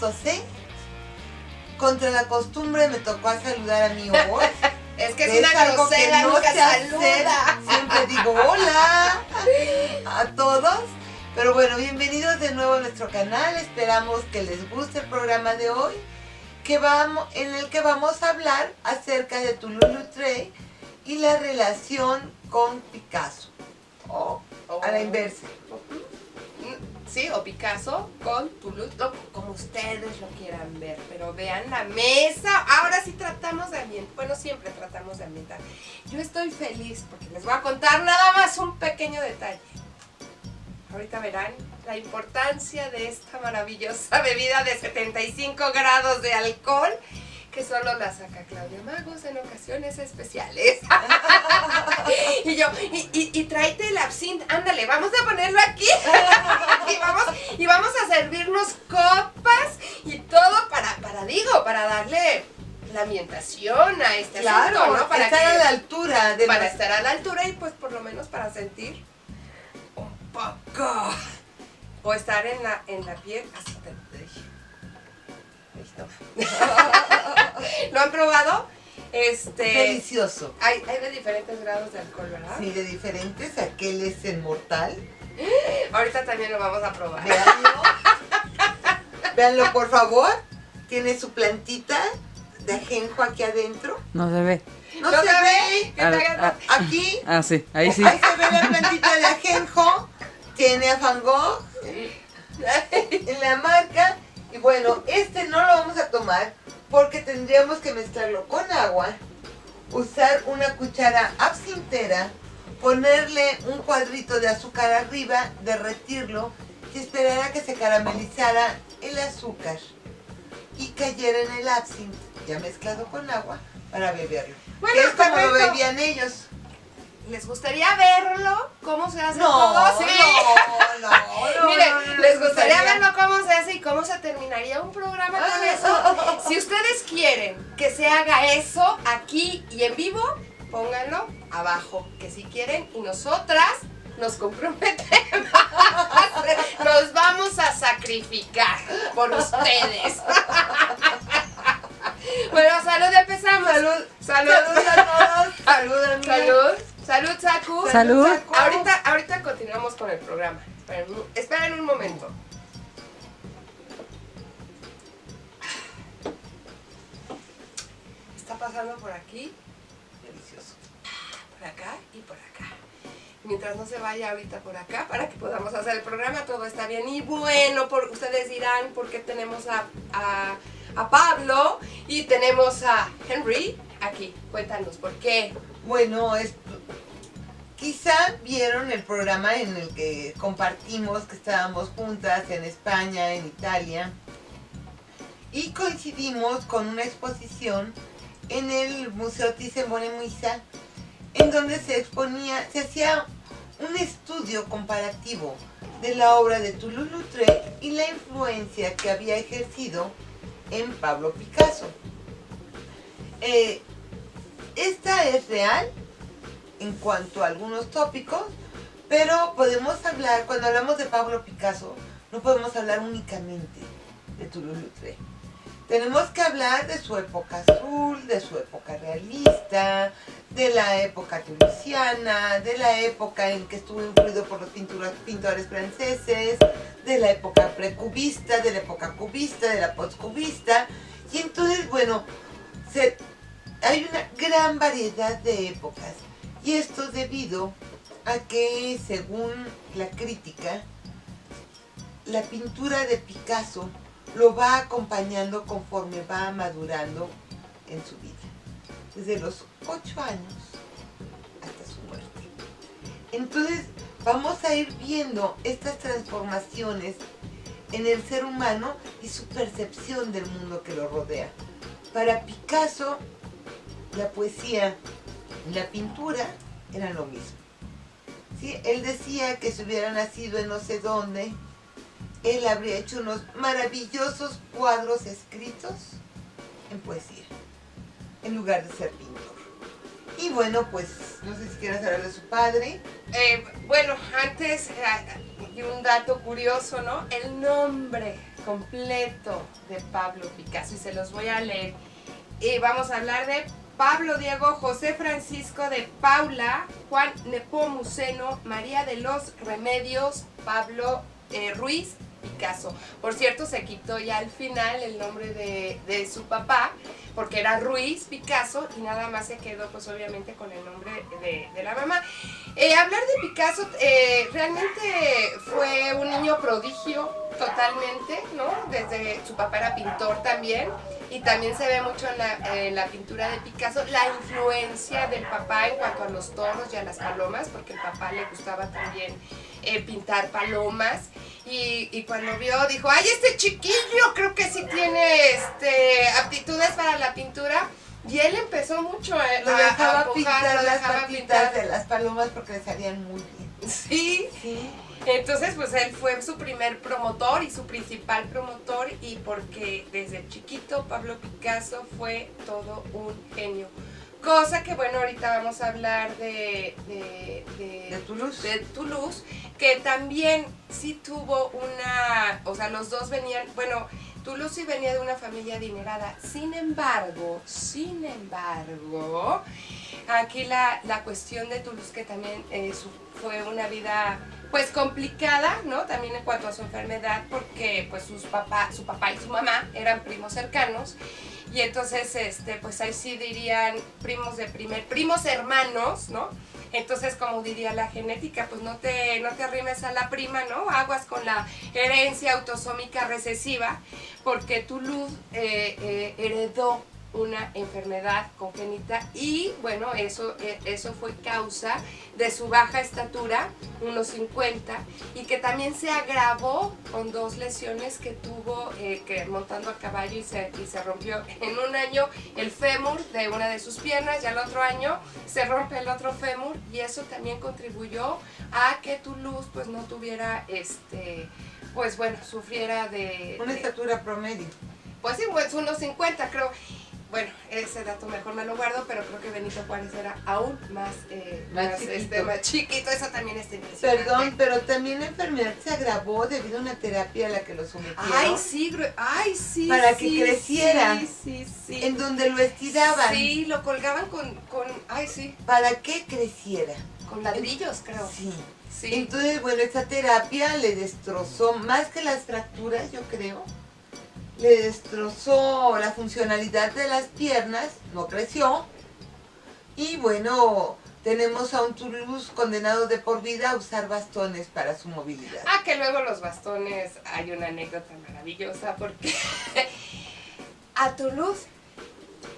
tosé. Contra la costumbre me tocó saludar a mi voz. Es que es una grosera, no nunca sé hacer. saluda. Siempre digo hola a todos. Pero bueno, bienvenidos de nuevo a nuestro canal. Esperamos que les guste el programa de hoy, en el que vamos a hablar acerca de Toulouse-Lautrec y la relación con Picasso. O a la inversa. Sí, o Picasso con Toulouse, como ustedes lo quieran ver, pero vean la mesa. Ahora sí tratamos de ambientar, bueno, siempre tratamos de ambientar. Yo estoy feliz porque les voy a contar nada más un pequeño detalle. Ahorita verán la importancia de esta maravillosa bebida de 75 grados de alcohol, que solo la saca Claudia Magos en ocasiones especiales. y tráete el absinthe, ándale, vamos a ponerlo aquí. y vamos a servirnos copas y todo para darle la ambientación a este asunto, ¿no? Para estar a la altura. Para estar a la altura y pues por lo menos para sentir un poco. O estar en la piel, así te dije. Listo. ¿Lo han probado? Delicioso. Hay de diferentes grados de alcohol, ¿verdad? Sí, de diferentes. Aquel es el mortal. Ahorita también lo vamos a probar. Véanlo, por favor. Tiene su plantita de ajenjo aquí adentro. No se ve. No se ve. Aquí. Sí, ahí sí. Ahí se ve la plantita de ajenjo. Tiene a Van Gogh en la marca. Y bueno, no lo vamos a tomar porque tendríamos que mezclarlo con agua, usar una cuchara absintera, ponerle un cuadrito de azúcar arriba, derretirlo y esperar a que se caramelizara el azúcar y cayera en el absinthe, ya mezclado con agua, para beberlo. Bueno, es como lo bebían ellos. ¿Les gustaría verlo? ¿Cómo se hace No, todo? Sí. No. Miren, ¿les gustaría verlo cómo se hace y cómo se terminaría un programa con eso? Si ustedes quieren que se haga eso aquí y en vivo, pónganlo abajo. Que si quieren y nosotras nos comprometemos. Nos vamos a sacrificar por ustedes. Bueno, salud, empezamos. Salud a todos. Salud, Saku. Salud. Ahorita continuamos con el programa. Esperen un momento. Está pasando por aquí. Delicioso. Por acá y por acá. Mientras no se vaya ahorita por acá para que podamos hacer el programa, todo está bien. Y bueno, ustedes dirán por qué tenemos a Pablo y tenemos a Henry aquí. Cuéntanos, ¿por qué? Bueno, quizá vieron el programa en el que compartimos que estábamos juntas en España, en Italia, y coincidimos con una exposición en el Museo Thyssen-Bornemisza, en donde se hacía un estudio comparativo de la obra de Toulouse-Lautrec y la influencia que había ejercido en Pablo Picasso. Esta es real en cuanto a algunos tópicos, pero podemos hablar, cuando hablamos de Pablo Picasso, no podemos hablar únicamente de Toulouse-Lautrec. Tenemos que hablar de su época azul, de su época realista, de la época toulousiana, de la época en que estuvo influido por los pintores franceses, de la época precubista, de la época cubista, de la postcubista. Y entonces, bueno, hay una gran variedad de épocas. Y esto debido a que, según la crítica, la pintura de Picasso lo va acompañando conforme va madurando en su vida, desde los 8 años hasta su muerte. Entonces vamos a ir viendo estas transformaciones en el ser humano y su percepción del mundo que lo rodea. Para Picasso, la poesía y la pintura eran lo mismo. ¿Sí? Él decía que si hubiera nacido en no sé dónde, él habría hecho unos maravillosos cuadros escritos en poesía, en lugar de ser pintor. Y bueno, pues, no sé si quieres hablar de su padre. Bueno, antes, un dato curioso, ¿no? El nombre completo de Pablo Picasso y se los voy a leer. Y vamos a hablar de Pablo Diego José Francisco de Paula, Juan Nepomuceno, María de los Remedios, Pablo Ruiz Picasso. Por cierto, se quitó ya al final el nombre de su papá, porque era Ruiz Picasso, y nada más se quedó pues obviamente con el nombre de la mamá. Hablar de Picasso, realmente fue un niño prodigio totalmente, ¿no? Desde su papá era pintor también, y también se ve mucho en la pintura de Picasso la influencia del papá en cuanto a los toros y a las palomas, porque el papá le gustaba también pintar palomas, y cuando vio dijo, ay, este chiquillo creo que sí tiene aptitudes para la pintura, y él empezó mucho a dejaba pintar las dejaba patitas pintar de las palomas porque le salían muy bien. Sí. Sí. Entonces, pues él fue su primer promotor y su principal promotor, y porque desde chiquito Pablo Picasso fue todo un genio. Cosa que, bueno, ahorita vamos a hablar de Toulouse. De Toulouse, que también sí tuvo o sea, los dos venían, bueno, Toulouse sí venía de una familia adinerada. Sin embargo, aquí la cuestión de Toulouse, que también fue una vida pues complicada, ¿no? También en cuanto a su enfermedad, porque pues su papá y su mamá eran primos cercanos, y entonces pues ahí sí dirían primos hermanos, ¿no? Entonces, como diría la genética, pues no te arrimes a la prima, ¿no? Aguas con la herencia autosómica recesiva, porque Toulouse heredó una enfermedad congénita, y bueno, eso fue causa de su baja estatura, unos 50, y que también se agravó con 2 lesiones que tuvo que montando a caballo, y se rompió en un año el fémur de una de sus piernas, y al otro año se rompe el otro fémur, y eso también contribuyó a que Toulouse pues no tuviera pues bueno, sufriera de Una estatura promedio. pues sí, pues unos 50 creo. Bueno, ese dato mejor me lo guardo, pero creo que Benito Juárez era aún más chiquito. Eso también es impresionante. Perdón, pero también la enfermedad se agravó debido a una terapia a la que lo sometieron. Ay, sí. Para que creciera. Sí. En donde lo estiraban. Sí, lo colgaban con ay, sí. Para que creciera. Con ladrillos, creo. Sí. Sí. Entonces, bueno, esta terapia le destrozó, más que las fracturas, yo creo, le destrozó la funcionalidad de las piernas, no creció, y bueno, tenemos a un Toulouse condenado de por vida a usar bastones para su movilidad. Que luego los bastones, hay una anécdota maravillosa, porque a Toulouse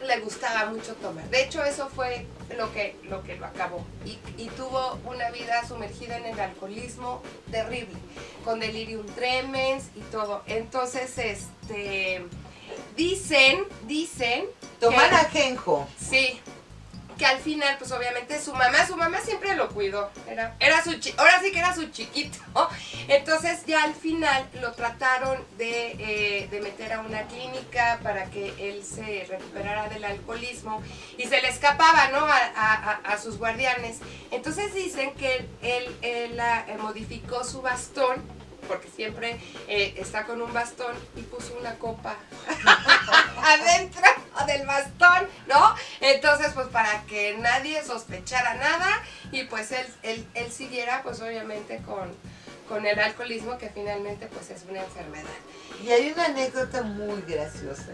le gustaba mucho tomar. De hecho, eso fue lo que lo acabó. Y tuvo una vida sumergida en el alcoholismo terrible, con delirium tremens y todo. Entonces, dicen Tomar que, ajenjo. sí, que al final, pues obviamente su mamá siempre lo cuidó, ahora sí que era su chiquito. Entonces ya al final lo trataron de meter a una clínica para que él se recuperara del alcoholismo, y se le escapaba, ¿no? a sus guardianes. Entonces dicen que él modificó su bastón, porque siempre está con un bastón, y puso una copa adentro del bastón, ¿no? Entonces, pues para que nadie sospechara nada, y pues él siguiera, pues obviamente con el alcoholismo, que finalmente pues es una enfermedad. Y hay una anécdota muy graciosa,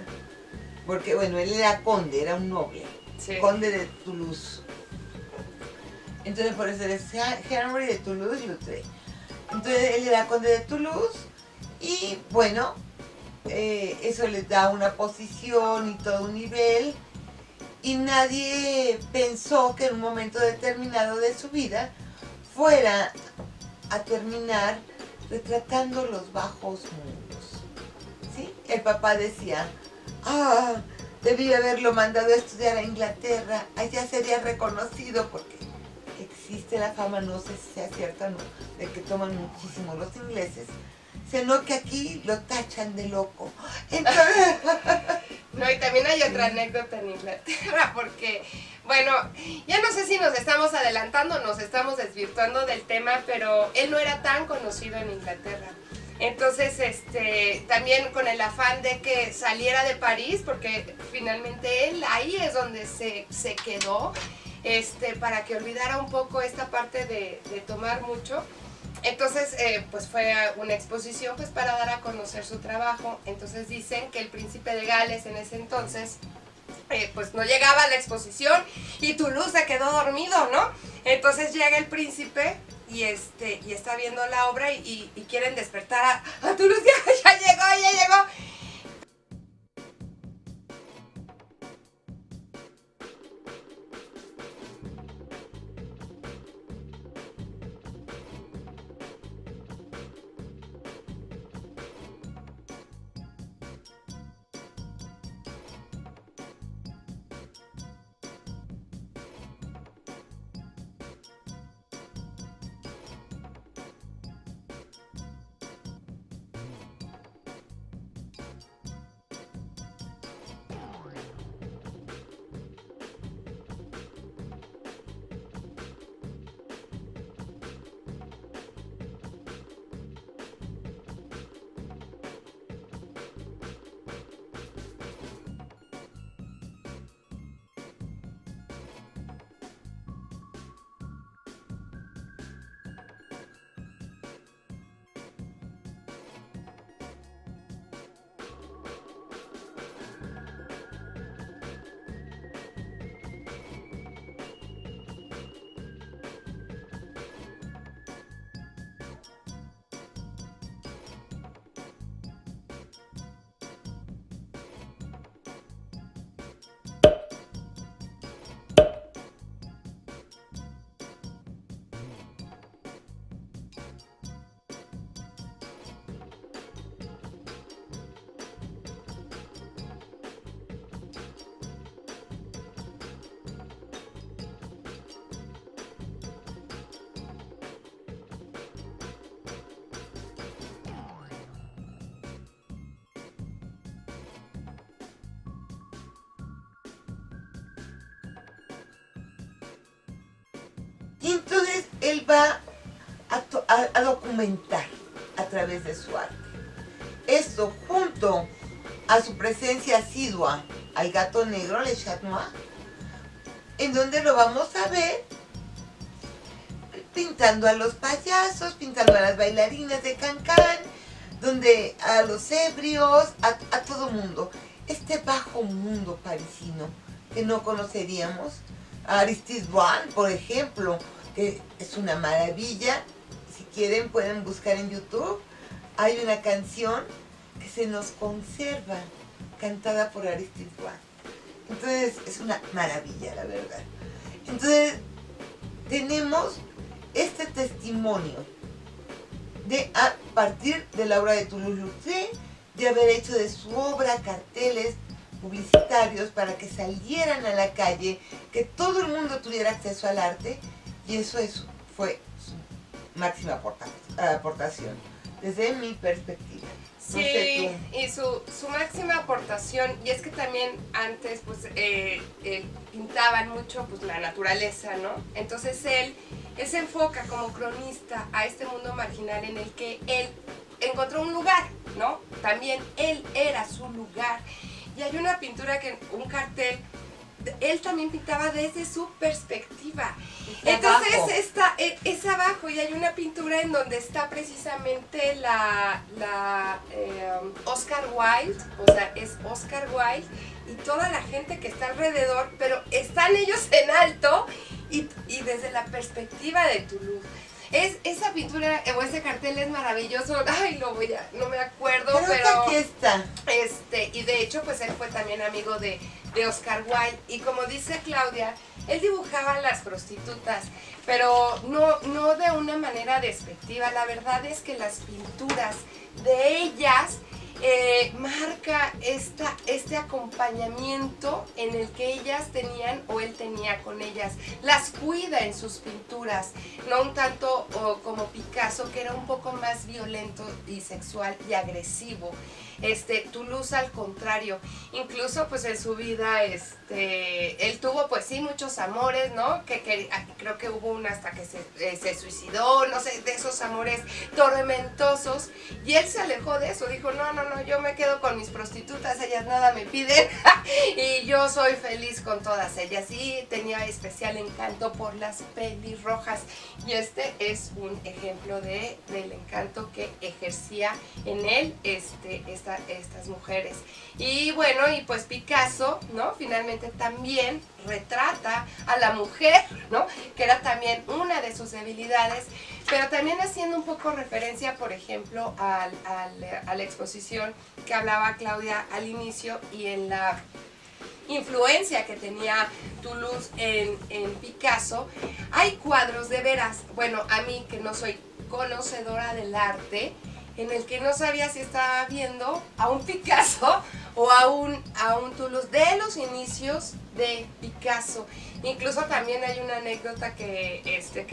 porque bueno, él era conde, era un noble, Sí. conde de Toulouse. Entonces por eso es Henry de Toulouse-Lautrec. Entonces él era conde de Toulouse, y bueno, eso le da una posición y todo un nivel, y nadie pensó que en un momento determinado de su vida fuera a terminar retratando los bajos mundos. ¿Sí? El papá decía, debí haberlo mandado a estudiar a Inglaterra, allá sería reconocido, porque existe la fama, no sé si sea cierta o no, de que toman muchísimo los ingleses, sino que aquí lo tachan de loco. Entonces, No, y también hay otra anécdota en Inglaterra, porque, bueno, ya no sé si nos estamos adelantando, nos estamos desvirtuando del tema, pero él no era tan conocido en Inglaterra. Entonces, también con el afán de que saliera de París, porque finalmente él ahí es donde se quedó, para que olvidara un poco esta parte de tomar mucho. Entonces, pues fue a una exposición pues para dar a conocer su trabajo. Entonces dicen que el príncipe de Gales en ese entonces pues no llegaba a la exposición y Toulouse se quedó dormido, ¿no? Entonces llega el príncipe y está viendo la obra y quieren despertar a Toulouse, ya llegó. Y entonces él va a documentar a través de su arte. Esto junto a su presencia asidua al gato negro, Le Chat Noir, en donde lo vamos a ver pintando a los payasos, pintando a las bailarinas de Cancán, donde a los ebrios, a todo mundo. Este bajo mundo parisino que no conoceríamos, a Aristide Douane, por ejemplo, que es una maravilla. Si quieren pueden buscar en YouTube. Hay una canción que se nos conserva, cantada por Aristide Douane. Entonces es una maravilla, la verdad. Entonces tenemos este testimonio de a partir de la obra de Toulouse-Lautrec, de haber hecho de su obra carteles publicitarios para que salieran a la calle, que todo el mundo tuviera acceso al arte, y eso fue su máxima aportación, desde mi perspectiva. Sí, no sé tú. y su máxima aportación, y es que también antes pues pintaban mucho pues la naturaleza, ¿no? Entonces él se enfoca como cronista a este mundo marginal en el que él encontró un lugar, ¿no? También él era su lugar. Y hay una pintura, un cartel, él también pintaba desde su perspectiva. Entonces es abajo y hay una pintura en donde está precisamente la Oscar Wilde, o sea, es Oscar Wilde y toda la gente que está alrededor, pero están ellos en alto y desde la perspectiva de Toulouse. Esa pintura o ese cartel es maravilloso. Ay, no me acuerdo, pero aquí está. Y de hecho, pues él fue también amigo de Oscar Wilde. Y como dice Claudia, él dibujaba a las prostitutas, pero no de una manera despectiva. La verdad es que las pinturas de ellas marca este acompañamiento en el que ellas tenían o él tenía con ellas. Las cuida en sus pinturas, no un tanto como Picasso, que era un poco más violento y sexual y agresivo. Toulouse al contrario, incluso pues en su vida él tuvo pues sí muchos amores, ¿no? Creo que hubo una hasta que se suicidó, no sé, de esos amores tormentosos, y él se alejó de eso, dijo, no, yo me quedo con mis prostitutas, ellas nada me piden y yo soy feliz con todas ellas, y tenía especial encanto por las pelirrojas, y este es un ejemplo del encanto que ejercía en él estas mujeres. Y bueno, y pues Picasso, ¿no? Finalmente también retrata a la mujer, ¿no? Que era también una de sus debilidades, pero también haciendo un poco referencia, por ejemplo, a la exposición que hablaba Claudia al inicio, y en la influencia que tenía Toulouse en Picasso. Hay cuadros de veras, bueno, a mí que no soy conocedora del arte, en el que no sabía si estaba viendo a un Picasso o a un Toulouse de los inicios de Picasso. Incluso también hay una anécdota que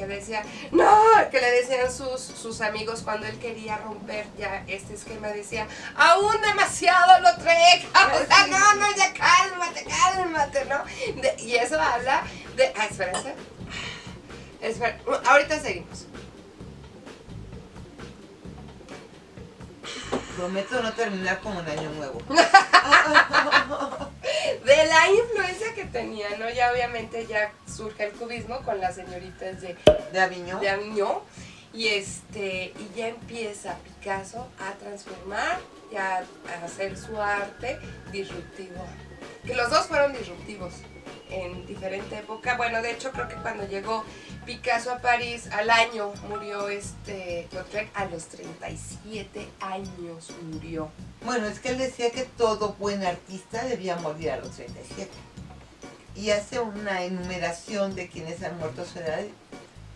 decía, no, que le decían sus amigos cuando él quería romper ya este esquema, decía, aún demasiado lo trae, o sea, no, ya cálmate, ¿no? Y eso habla de, espera, ahorita seguimos. Prometo no terminar como un año nuevo. De la influencia que tenía, ¿no? Ya obviamente ya surge el cubismo con las señoritas de Avignon. Y ya empieza Picasso a transformar y a hacer su arte disruptivo. Que los dos fueron disruptivos en diferente época. Bueno, de hecho creo que cuando llegó Picasso a París, al año murió Lautrec, a los 37 años murió. Bueno, es que él decía que todo buen artista debía morir a los 37. Y hace una enumeración de quienes han muerto a su edad.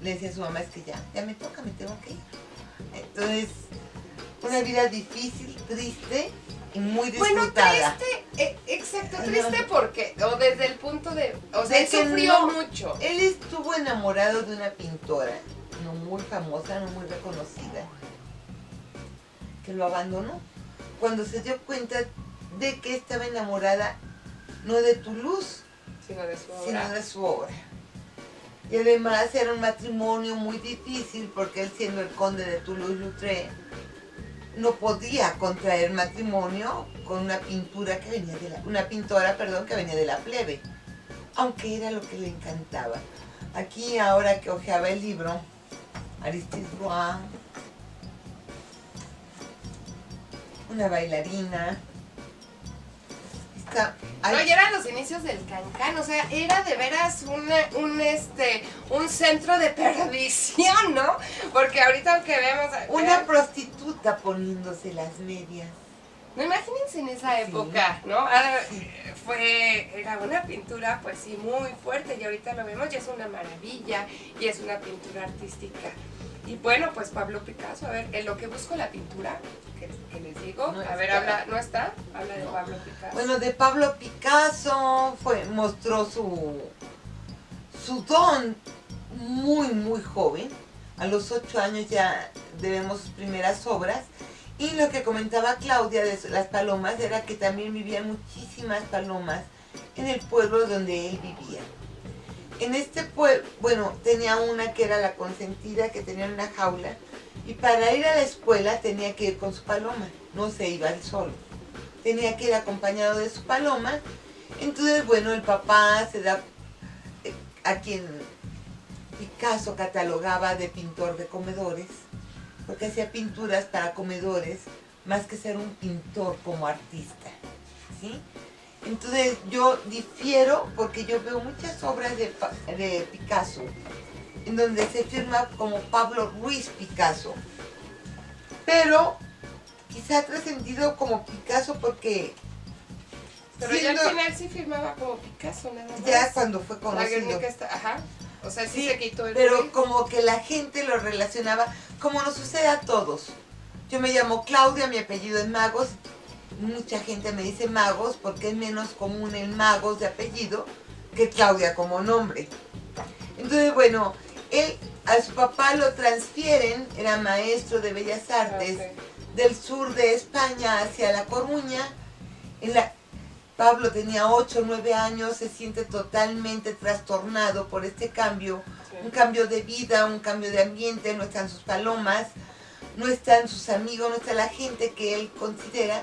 Le decía a su mamá, es que ya me toca, me tengo que ir. Entonces, una vida difícil, triste y muy disfrutada. Bueno, triste, exacto, triste porque, o desde el punto de, o sea, él sufrió mucho. Él estuvo enamorado de una pintora, no muy famosa, no muy reconocida, que lo abandonó cuando se dio cuenta de que estaba enamorada no de Toulouse, sino de su obra. Y además era un matrimonio muy difícil porque él, siendo el conde de Toulouse-Lautrec, no podía contraer matrimonio con una pintora que venía de la plebe, aunque era lo que le encantaba. Aquí, ahora que hojeaba el libro, Aristide Roy, una bailarina. No, y eran los inicios del cancán, o sea, era de veras un centro de perdición, ¿no? Porque ahorita aunque vemos... Una prostituta poniéndose las medias. No, imagínense en esa época, sí, ¿no? Sí. Era una pintura, pues sí, muy fuerte, y ahorita lo vemos y es una maravilla, y es una pintura artística. Y bueno, pues Pablo Picasso, a ver, en lo que busco la pintura, que les digo, a ver, habla de Pablo Picasso. Bueno, de Pablo Picasso mostró su don muy, muy joven. A los 8 años ya vemos sus primeras obras. Y lo que comentaba Claudia de las palomas era que también vivían muchísimas palomas en el pueblo donde él vivía. En este pueblo, bueno, tenía una que era la consentida, que tenía una jaula, y para ir a la escuela tenía que ir con su paloma, no se iba él solo, tenía que ir acompañado de su paloma. Entonces, bueno, el papá se da, a quien Picasso catalogaba de pintor de comedores, porque hacía pinturas para comedores, más que ser un pintor como artista, ¿sí? Entonces yo difiero porque yo veo muchas obras de Picasso en donde se firma como Pablo Ruiz Picasso, pero quizá ha trascendido como Picasso porque... Pero ya al final sí firmaba como Picasso, nada más. Ya cuando fue conocido. La Guernica está, ajá. O sea, sí se quitó el... Pero como que la gente lo relacionaba, como nos sucede a todos. Yo me llamo Claudia, mi apellido es Magos. Mucha gente me dice Magos porque es menos común el Magos de apellido que Claudia como nombre. Entonces, bueno, a su papá lo transfieren, era maestro de Bellas Artes, del sur de España hacia La Coruña. Pablo tenía 8 o 9 años, se siente totalmente trastornado por este cambio, sí. Un cambio de vida, un cambio de ambiente, no están sus palomas, no están sus amigos, no está la gente que él considera,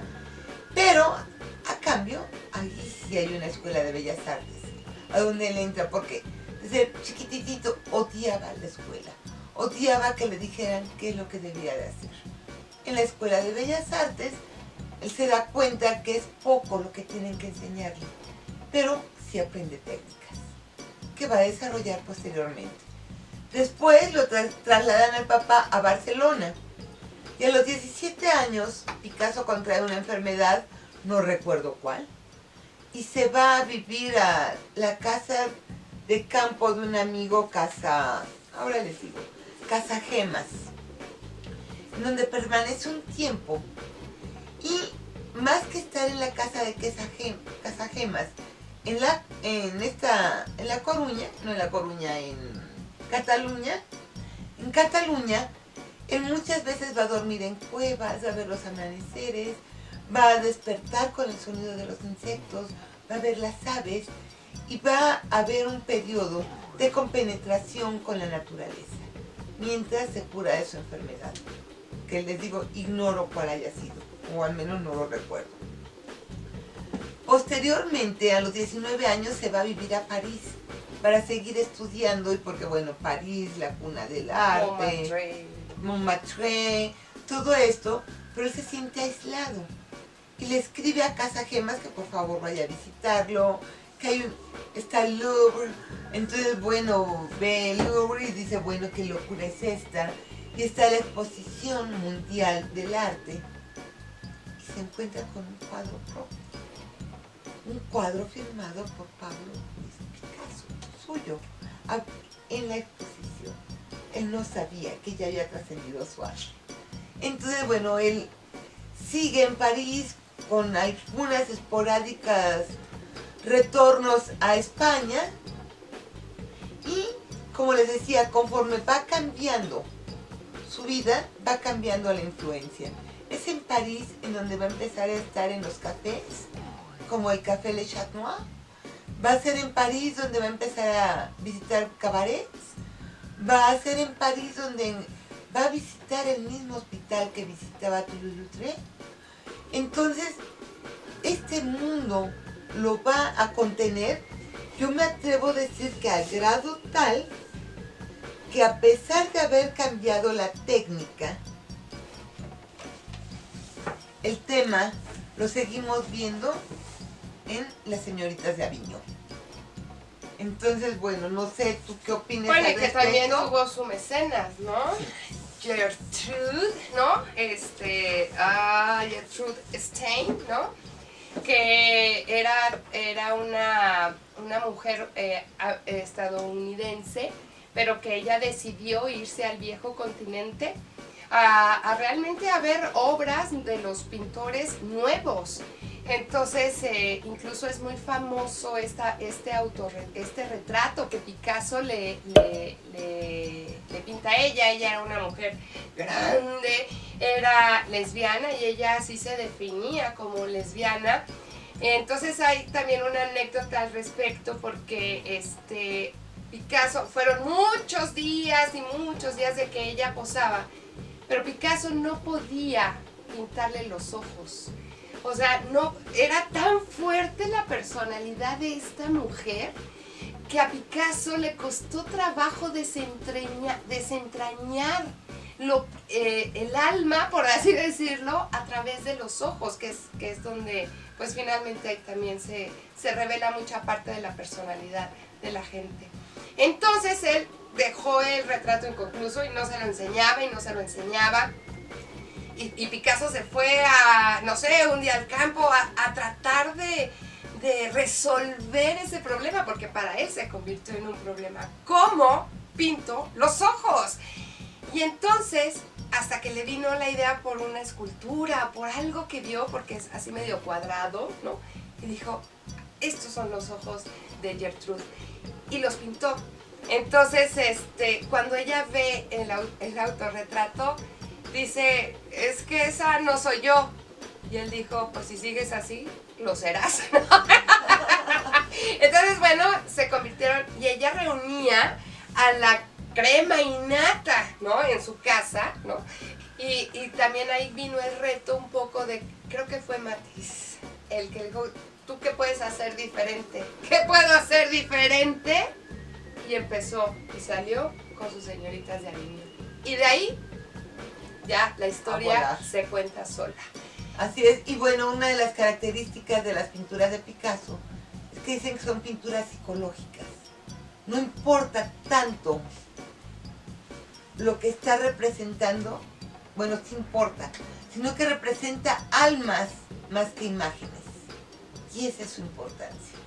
pero a cambio, ahí sí hay una escuela de bellas artes, a donde él entra, porque desde chiquitito odiaba la escuela, odiaba que le dijeran qué es lo que debía de hacer. En la escuela de bellas artes, él se da cuenta que es poco lo que tienen que enseñarle, pero sí aprende técnicas, que va a desarrollar posteriormente. Después lo trasladan al papá a Barcelona, y a los 17 años Picasso contrae una enfermedad, no recuerdo cuál, y se va a vivir a la casa de campo de un amigo, Casa Gemas, en donde permanece un tiempo. Y más que estar en la casa de Casa Gemas, en La Coruña, no en La Coruña, en Cataluña, él muchas veces va a dormir en cuevas, va a ver los amaneceres, va a despertar con el sonido de los insectos, va a ver las aves y va a haber un periodo de compenetración con la naturaleza, mientras se cura de su enfermedad, que les digo, ignoro cuál haya sido, o al menos no lo recuerdo. Posteriormente, a los 19 años, se va a vivir a París para seguir estudiando, y porque, bueno, París, la cuna del arte, Montmartre, todo esto, pero él se siente aislado. Y le escribe a Casa Gemas que por favor vaya a visitarlo, que está el Louvre. Entonces, bueno, ve el Louvre y dice, bueno, qué locura es esta. Y está la Exposición Mundial del Arte. Y se encuentra con un cuadro propio. Un cuadro firmado por Pablo Picasso, suyo, en la exposición. Él no sabía que ya había trascendido su arte. Entonces, bueno, él sigue en París con algunas esporádicas retornos a España y, como les decía, conforme va cambiando su vida, va cambiando la influencia. Es en París en donde va a empezar a estar en los cafés, como el Café Le Chat Noir. Va a ser en París donde va a empezar a visitar cabarets. Va a ser en París donde va a visitar el mismo hospital que visitaba Toulouse-Lautrec. Entonces, este mundo lo va a contener, yo me atrevo a decir que al grado tal que a pesar de haber cambiado la técnica, el tema lo seguimos viendo en Las Señoritas de Aviñón. Entonces, bueno, no sé, ¿tú qué opinas? Bueno, y que también tuvo su mecenas, ¿no? Gertrude, ¿no? Gertrude Stein, ¿no? Que era una mujer estadounidense, pero que ella decidió irse al viejo continente a realmente a ver obras de los pintores nuevos. Entonces, incluso es muy famoso este retrato que Picasso le pinta a ella. Ella era una mujer grande, era lesbiana y ella así se definía como lesbiana. Entonces hay también una anécdota al respecto porque Picasso, fueron muchos días de que ella posaba, pero Picasso no podía pintarle los ojos. O sea, no, era tan fuerte la personalidad de esta mujer que a Picasso le costó trabajo desentrañar el alma, por así decirlo, a través de los ojos, que es donde pues finalmente también se revela mucha parte de la personalidad de la gente. Entonces él dejó el retrato inconcluso y no se lo enseñaba. Y Picasso se fue un día al campo a tratar de resolver ese problema, porque para él se convirtió en un problema. ¿Cómo pinto los ojos? Y entonces, hasta que le vino la idea por una escultura, por algo que vio, porque es así medio cuadrado, ¿no? Y dijo, estos son los ojos de Gertrude. Y los pintó. Entonces, cuando ella ve el autorretrato, dice, es que esa no soy yo. Y él dijo, pues si sigues así, lo serás. Entonces, bueno, se convirtieron y ella reunía a la crema innata, ¿no? En su casa, ¿no? Y también ahí vino el reto un poco de, creo que fue Matiz, el que dijo, ¿tú qué puedes hacer diferente? ¿Qué puedo hacer diferente? Y empezó y salió con sus señoritas de aluminio. Y de ahí ya la historia se cuenta sola. Así es, y bueno, una de las características de las pinturas de Picasso es que dicen que son pinturas psicológicas. No importa tanto lo que está representando, bueno, sí importa, sino que representa almas más que imágenes. Y esa es su importancia.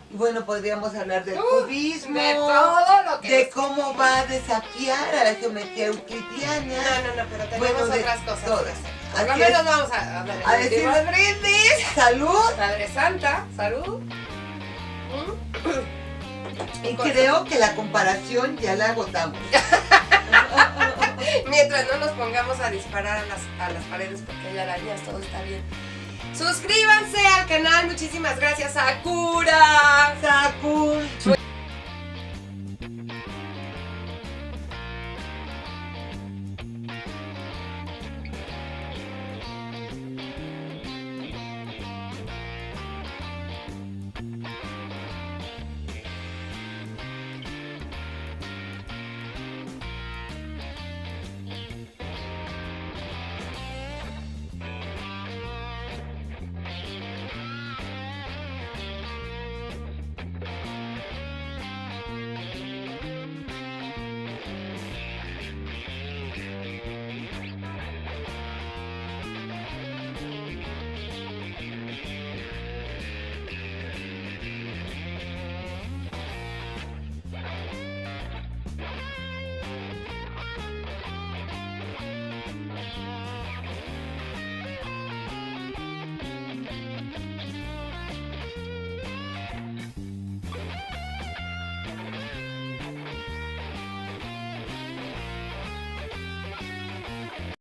Y bueno, podríamos hablar del cubismo, de todo lo que de cómo va a desafiar a la geometría euclidiana. No, pero tenemos bueno, otras cosas. Todas. Por lo menos vamos a decir brindis. Salud. Madre Santa, salud. Y creo que la comparación ya la agotamos. Mientras no nos pongamos a disparar a las paredes porque hay arañas, todo está bien. Suscríbanse al canal, muchísimas gracias, Sakura. Sakura.